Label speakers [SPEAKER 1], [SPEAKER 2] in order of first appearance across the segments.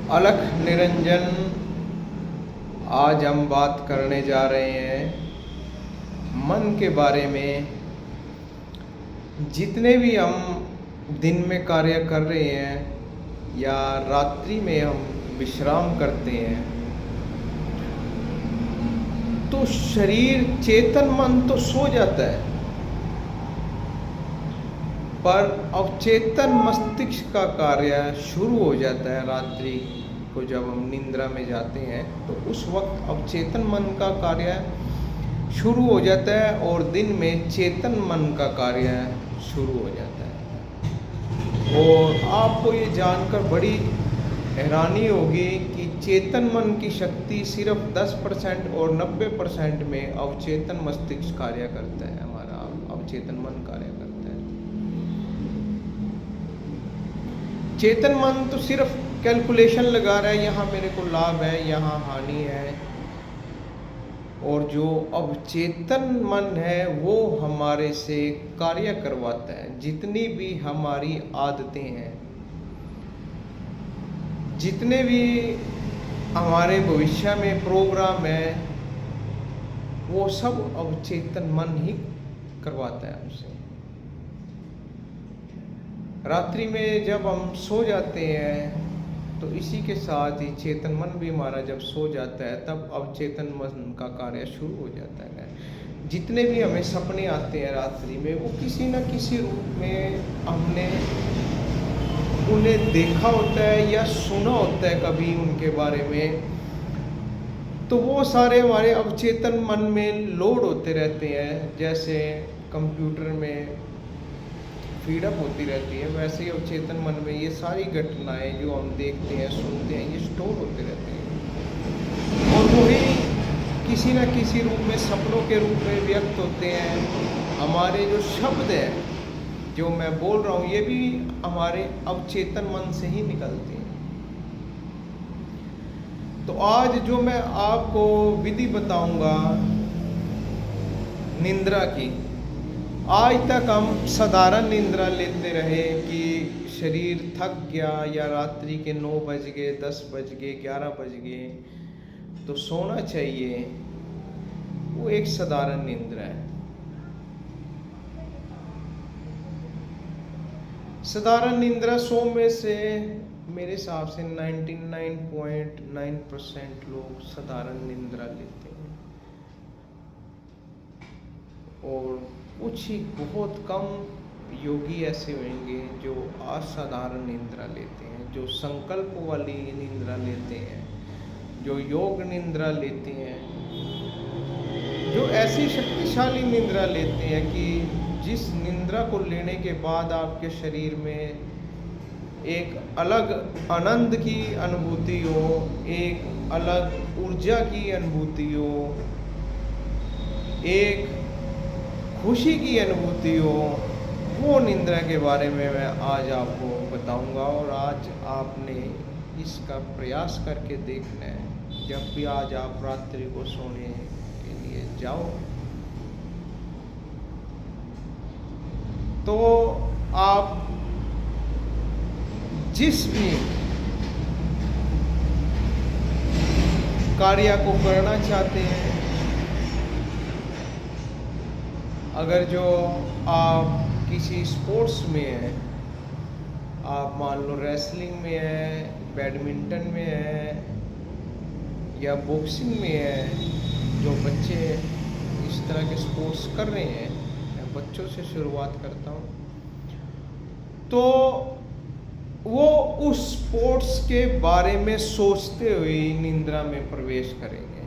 [SPEAKER 1] अलख निरंजन। आज हम बात करने जा रहे हैं मन के बारे में। जितने भी हम दिन में कार्य कर रहे हैं या रात्रि में हम विश्राम करते हैं, तो शरीर चेतन मन तो सो जाता है, पर अवचेतन मस्तिष्क का कार्य शुरू हो जाता है। रात्रि को जब हम निद्रा में जाते हैं तो उस वक्त अवचेतन मन का कार्य शुरू हो जाता है और दिन में चेतन मन का कार्य शुरू हो जाता है। और आपको ये जानकर बड़ी हैरानी होगी कि चेतन मन की शक्ति सिर्फ 10% और 90% में अवचेतन मस्तिष्क कार्य करता है। हमारा अवचेतन मन कार्य करता है। चेतन मन तो सिर्फ कैलकुलेशन लगा रहा है, यहाँ मेरे को लाभ है, यहाँ हानि है। और जो अवचेतन मन है वो हमारे से कार्य करवाता है। जितनी भी हमारी आदतें हैं, जितने भी हमारे भविष्य में प्रोग्राम है, वो सब अवचेतन मन ही करवाता है हमसे। रात्रि में जब हम सो जाते हैं तो इसी के साथ ही चेतन मन भी हमारा जब सो जाता है, तब अवचेतन मन का कार्य शुरू हो जाता है। जितने भी हमें सपने आते हैं रात्रि में, वो किसी न किसी रूप में हमने उन्हें देखा होता है या सुना होता है कभी उनके बारे में। तो वो सारे हमारे अवचेतन मन में लोड होते रहते हैं। जैसे कंप्यूटर में फीडअप होती रहती है, वैसे ही अवचेतन मन में ये सारी घटनाएं जो हम देखते हैं, सुनते हैं, ये स्टोर होते रहते हैं और वही किसी न किसी रूप में सपनों के रूप में व्यक्त होते हैं। हमारे जो शब्द हैं जो मैं बोल रहा हूँ, ये भी हमारे अवचेतन मन से ही निकलते हैं। तो आज जो मैं आपको विधि बताऊंगा निद्रा की, आज तक हम साधारण निद्रा लेते रहे कि शरीर थक गया या रात्रि के 9 बज गए, 10 बज गए, 11 बज गए तो सोना चाहिए। वो एक साधारण निद्रा है। साधारण निद्रा 100 में से मेरे हिसाब से 99.9% लोग साधारण निद्रा लेते हैं और कुछ ही बहुत कम योगी ऐसे होंगे जो असाधारण निद्रा लेते हैं, जो संकल्प वाली निद्रा लेते हैं, जो योग निद्रा लेते हैं, जो ऐसी शक्तिशाली निद्रा लेते हैं कि जिस निद्रा को लेने के बाद आपके शरीर में एक अलग आनंद की अनुभूति हो, एक अलग ऊर्जा की अनुभूति हो, एक खुशी की अनुभूति हो। वो निद्रा के बारे में मैं आज आपको बताऊंगा और आज आपने इसका प्रयास करके देखना है। जब भी आज आप रात्रि को सोने के लिए जाओ तो आप जिस भी कार्य को करना चाहते हैं, अगर जो आप किसी स्पोर्ट्स में हैं, आप मान लो रेसलिंग में है, बैडमिंटन में है या बॉक्सिंग में है, जो बच्चे इस तरह के स्पोर्ट्स कर रहे हैं, मैं बच्चों से शुरुआत करता हूँ, तो वो उस स्पोर्ट्स के बारे में सोचते हुए निद्रा में प्रवेश करेंगे।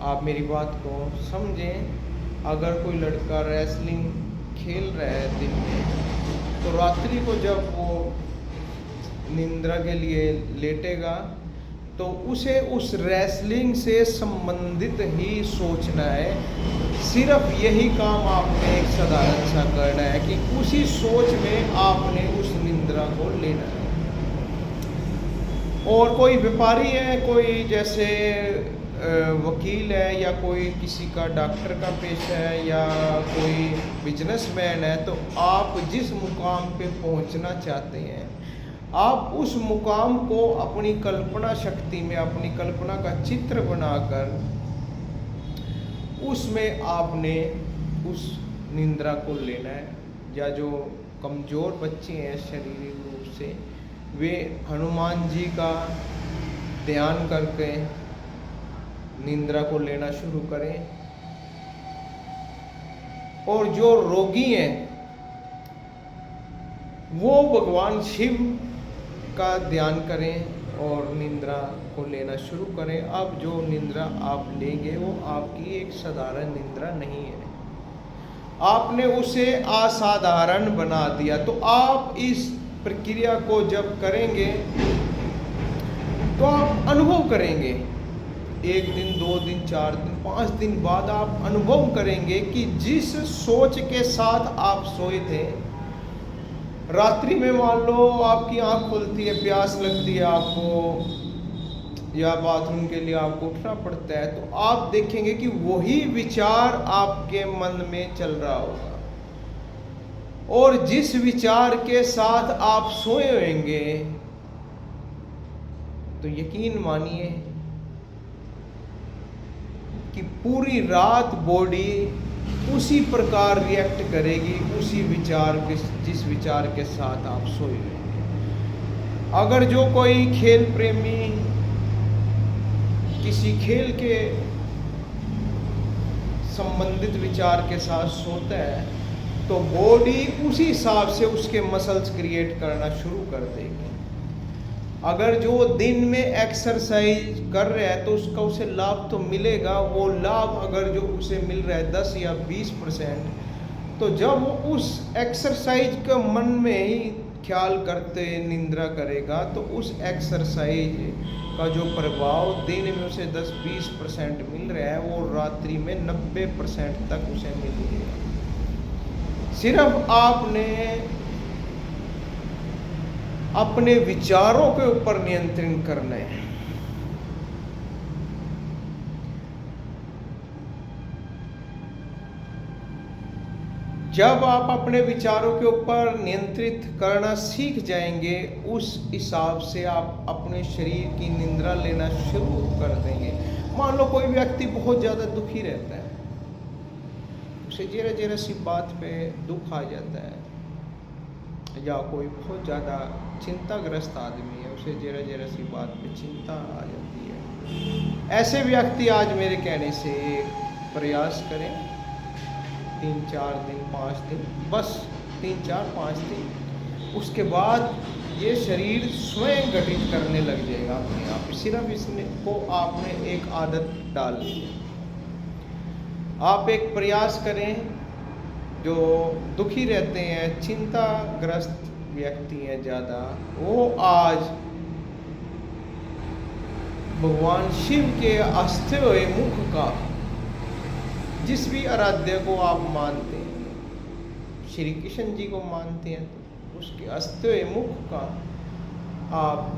[SPEAKER 1] आप मेरी बात को समझें। अगर कोई लड़का रेसलिंग खेल रहा है दिन में, तो रात्रि को जब वो निद्रा के लिए लेटेगा तो उसे उस रेसलिंग से संबंधित ही सोचना है। सिर्फ यही काम आपने एक साधारण सा करना है कि उसी सोच में आपने उस निद्रा को लेना है। और कोई व्यापारी है, कोई जैसे वकील है या कोई किसी का डॉक्टर का पेशा है या कोई बिजनेसमैन है, तो आप जिस मुकाम पे पहुंचना चाहते हैं आप उस मुकाम को अपनी कल्पना शक्ति में, अपनी कल्पना का चित्र बनाकर उसमें आपने उस निंद्रा को लेना है। या जो कमज़ोर बच्चे हैं शारीरिक रूप से, वे हनुमान जी का ध्यान करके निंद्रा को लेना शुरू करें। और जो रोगी हैं वो भगवान शिव का ध्यान करें और निंद्रा को लेना शुरू करें। अब जो निंद्रा आप लेंगे वो आपकी एक साधारण निंद्रा नहीं है, आपने उसे असाधारण बना दिया। तो आप इस प्रक्रिया को जब करेंगे तो आप अनुभव करेंगे, 1 दिन 2 दिन 4 दिन 5 दिन बाद आप अनुभव करेंगे कि जिस सोच के साथ आप सोए थे, रात्रि में मान लो आपकी आंख खुलती है, प्यास लगती है आपको, या बाथरूम के लिए आपको उठना पड़ता है, तो आप देखेंगे कि वही विचार आपके मन में चल रहा होगा। और जिस विचार के साथ आप सोए होंगे, तो यकीन मानिए कि पूरी रात बॉडी उसी प्रकार रिएक्ट करेगी, उसी विचार के, जिस विचार के साथ आप सोए होंगे। अगर जो कोई खेल प्रेमी किसी खेल के संबंधित विचार के साथ सोता है, तो बॉडी उसी हिसाब से उसके मसल्स क्रिएट करना शुरू कर देगी। अगर जो दिन में एक्सरसाइज कर रहा है तो उसका उसे लाभ तो मिलेगा। वो लाभ अगर जो उसे मिल रहा है 10 या 20%, तो जब वो उस एक्सरसाइज का मन में ही ख्याल करते निंद्रा करेगा, तो उस एक्सरसाइज का जो प्रभाव दिन में उसे 10-20% मिल रहा है, वो रात्रि में 90% तक उसे मिलेगा। सिर्फ आपने अपने विचारों के ऊपर नियंत्रण करना है। जब आप अपने विचारों के ऊपर नियंत्रित करना सीख जाएंगे, उस हिसाब से आप अपने शरीर की निंद्रा लेना शुरू कर देंगे। मान लो कोई व्यक्ति बहुत ज़्यादा दुखी रहता है, उसे जरा जरा सी बात पे दुख आ जाता है, या कोई बहुत ज़्यादा चिंताग्रस्त आदमी है, उसे जरा जरा सी बात पे चिंता आ जाती है। ऐसे व्यक्ति आज मेरे कहने से प्रयास करें 3-4 दिन 5 दिन, बस 3-4-5 दिन, उसके बाद ये शरीर स्वयं गठित करने लग जाएगा अपने आप। सिर्फ इसको आपने एक आदत डाल ली है। आप एक प्रयास करें, जो दुखी रहते हैं, चिंताग्रस्त व्यक्ति हैं ज़्यादा, वो आज भगवान शिव के अस्ते हुए मुख का, जिस भी आराध्य को आप मानते हैं, श्री कृष्ण जी को मानते हैं, तो उसके अस्ते हुए मुख का आप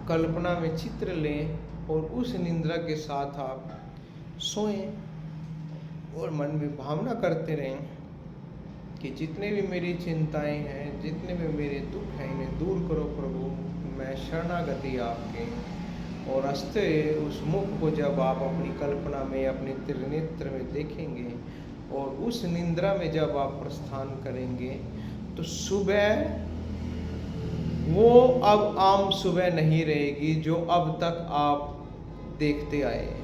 [SPEAKER 1] कल्पना में चित्र लें और उस निंद्रा के साथ आप सोएं और मन में भावना करते रहें कि जितने भी मेरी चिंताएं हैं, जितने भी मेरे दुख हैं, इन्हें दूर करो प्रभु, मैं शरणागति आपके। और हंसते उस मुख को जब आप अपनी कल्पना में, अपने त्रिनेत्र में देखेंगे और उस निंद्रा में जब आप प्रस्थान करेंगे, तो सुबह वो अब आम सुबह नहीं रहेगी जो अब तक आप देखते आए हैं।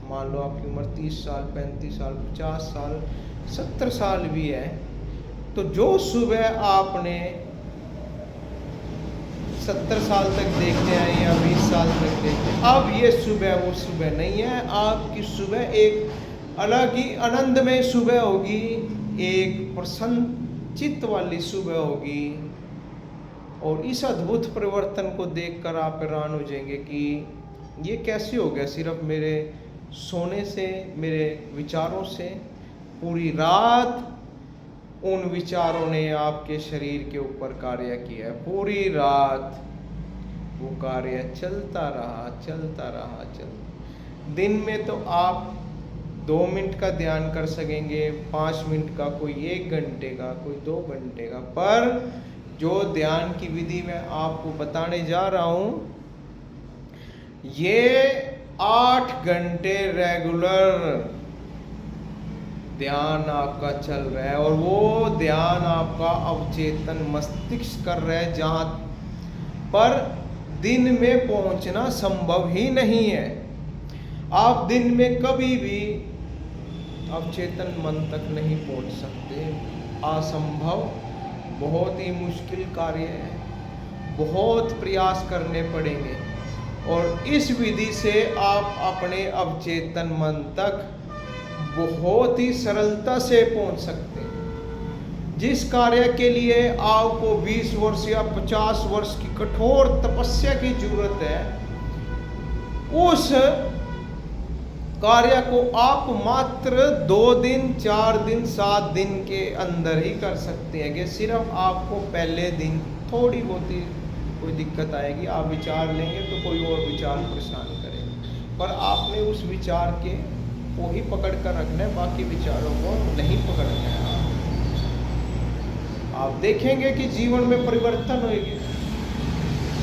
[SPEAKER 1] मान लो आपकी उम्र 30 साल, 35 साल, 50 साल, 70 साल भी है, तो जो सुबह आपने 70 साल तक देखते आए या 20 साल तक देखते, अब ये सुबह वो सुबह नहीं है। आपकी सुबह एक अलग ही आनंदमय सुबह होगी, एक प्रसन्न चित्त वाली सुबह होगी। और इस अद्भुत परिवर्तन को देखकर आप हैरान हो जाएंगे कि ये कैसे हो गया। सिर्फ मेरे सोने से, मेरे विचारों से, पूरी रात उन विचारों ने आपके शरीर के ऊपर कार्य किया है। पूरी रात वो कार्य चलता रहा। दिन में तो आप 2 मिनट का ध्यान कर सकेंगे, 5 मिनट का, कोई 1 घंटे का, कोई 2 घंटे का, पर जो ध्यान की विधि मैं आपको बताने जा रहा हूँ, ये 8 घंटे रेगुलर ध्यान आपका चल रहा है, और वो ध्यान आपका अवचेतन मस्तिष्क कर रहा है, जहाँ पर दिन में पहुंचना संभव ही नहीं है। आप दिन में कभी भी अवचेतन मन तक नहीं पहुंच सकते, असंभव, बहुत ही मुश्किल कार्य है, बहुत प्रयास करने पड़ेंगे। और इस विधि से आप अपने अवचेतन मन तक बहुत ही सरलता से पहुंच सकते हैं। जिस कार्य के लिए आपको 20 वर्ष या 50 वर्ष की कठोर तपस्या की जरूरत है, उस कार्य को आप मात्र 2 दिन, 4 दिन, 7 दिन के अंदर ही कर सकते हैं। कि सिर्फ आपको पहले दिन थोड़ी बहुत ही कोई दिक्कत आएगी, आप विचार लेंगे तो कोई और विचार परेशान करेगा, पर आपने उस विचार के को ही पकड़ कर रखना है, बाकी विचारों को नहीं पकड़ना है। आप देखेंगे कि जीवन में परिवर्तन होगी।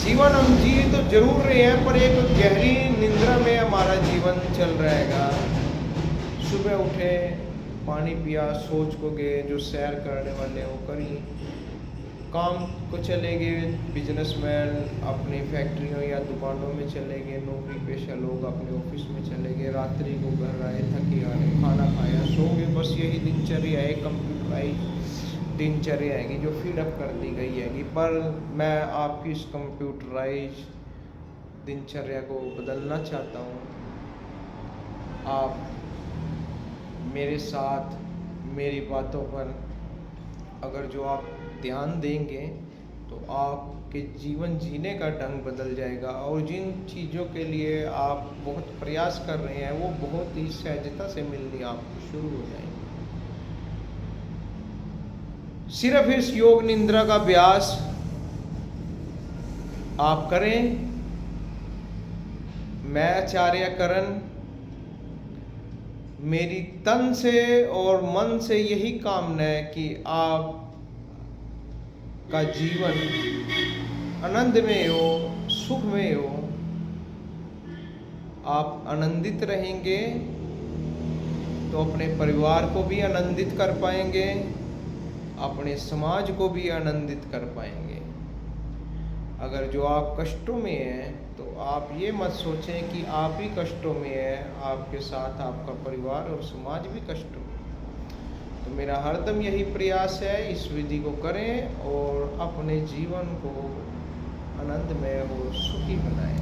[SPEAKER 1] जीवन हम जी तो जरूर रहे हैं, पर एक गहरी निंद्रा में हमारा जीवन चल रहेगा। सुबह उठे, पानी पिया, सोच को गए, जो सैर करने वाले वो करी, काम को चले गए, बिजनेसमैन अपनी फैक्ट्रियों या दुकानों में चले गए, नौकरी पेशा लोग अपने ऑफिस में चले गए, रात्रि को घर आए, थके आए, खाना खाया, सो गए। बस यही दिनचर्या है, कंप्यूटराइज दिनचर्या आएगी जो फीडअप कर दी गई है। पर मैं आपकी इस कंप्यूटराइज दिनचर्या को बदलना चाहता हूँ। आप मेरे साथ मेरी बातों पर अगर जो आप ध्यान देंगे तो आपके जीवन जीने का ढंग बदल जाएगा, और जिन चीज़ों के लिए आप बहुत प्रयास कर रहे हैं वो बहुत ही सहजता से मिलनी आपको शुरू हो जाएगी। सिर्फ इस योग निद्रा का अभ्यास आप करें। मैं आचार्य करण, मेरी तन से और मन से यही कामना है कि आप का जीवन आनंदमय हो, सुखमय हो। आप आनंदित रहेंगे तो अपने परिवार को भी आनंदित कर पाएंगे, अपने समाज को भी आनंदित कर पाएंगे। अगर जो आप कष्टों में हैं तो आप ये मत सोचें कि आप ही कष्टों में हैं, आपके साथ आपका परिवार और समाज भी कष्टों में। तो मेरा हरदम यही प्रयास है, इस विधि को करें और अपने जीवन को आनंदमय और सुखी बनाएं।